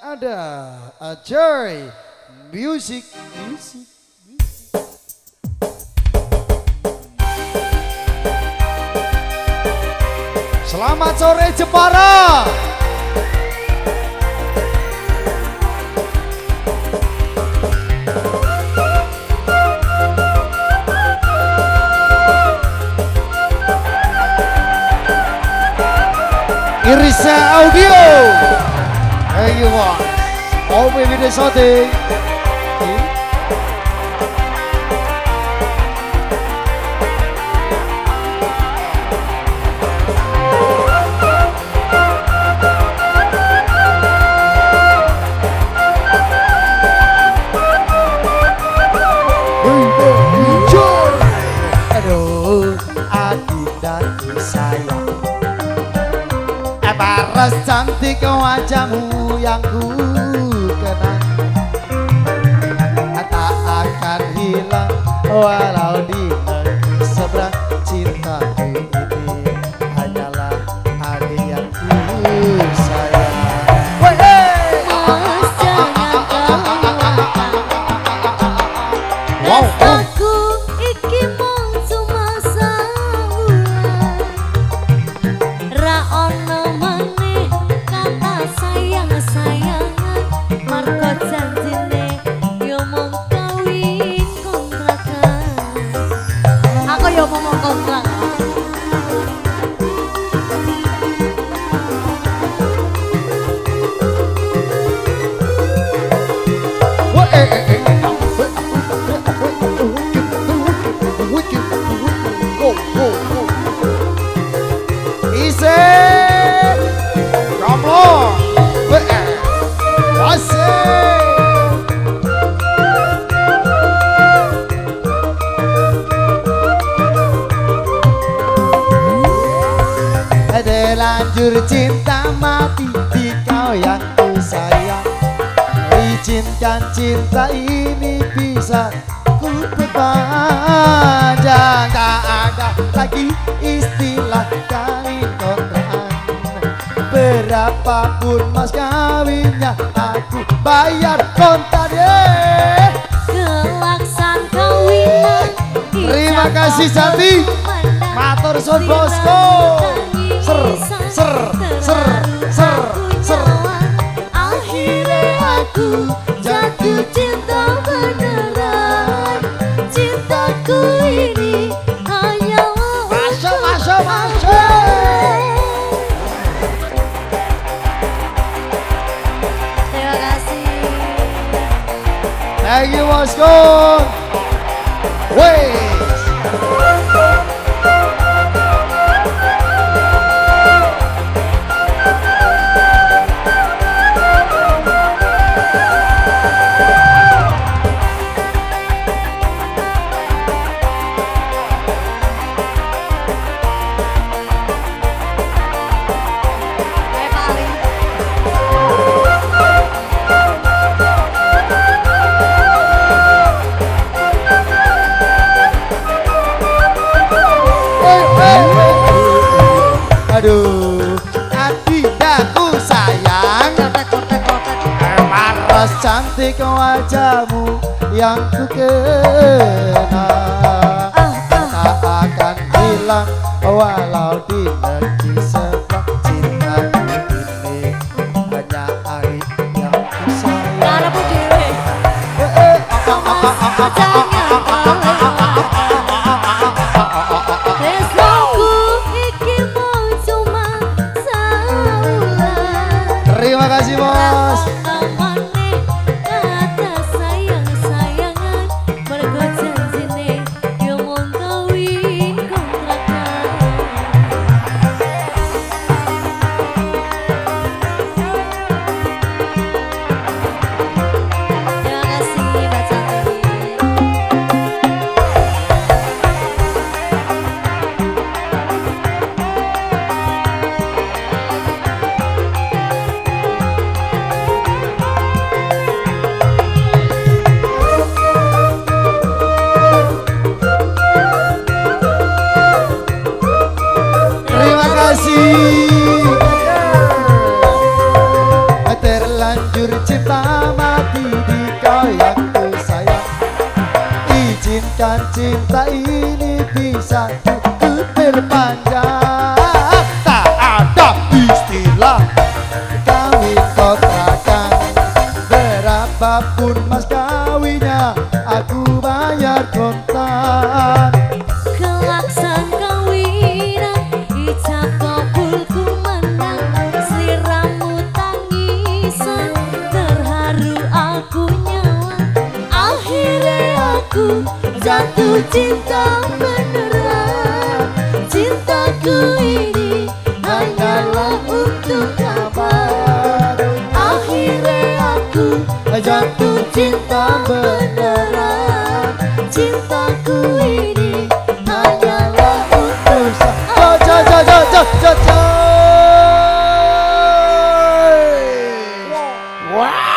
ada Joy Music. Selamat sore Jepara. Irisa Audio. Thank you all. All baby the shooting. Aduh, adinda sayang. Paras cantik wajahmu yang ku kenang, tak akan hilang walau di negeri seberang. Cintaku ini hanyalah adik yang ku sayang. Wow. Lanjur cinta mati di kau yang ku sayang. Izinkan cinta ini bisa ku perpanjang. Tak ada lagi istilah kawin kontrakan. Berapapun mas kawinnya aku bayar kontannya. Kelaksan kawinan. Terima kasih Jati. Matur suwun bosku. Akhirnya aku jatuh cinta beneran. Cintaku ini hanya masuk. Terima kasih. Thank you bosku. Wait. Aduh, adindaku sayang. Paras cantik wajahmu yang ku kenang. Tak akan hilang walau di negeri seberang. Cintaku ini hanya air yang ku sayang. Karena dewe. Terima kasih bos. terlanjur cinta mati di kau yang ku sayang. Izinkan cinta ini bisa ku perpanjang. Tak ada istilah kawin kontrakan, berapapun mas kawinnya aku bayar kontan. Kelaksan kawinan ijab kabul ku menang, sliramu tangisan terharu aku nyawang. Akhirnya aku jatuh cinta beneran, cintaku ini hanyalah untuk kabar. Akhirnya aku jatuh cinta beneran, cintaku ini hanyalah untuk Wow.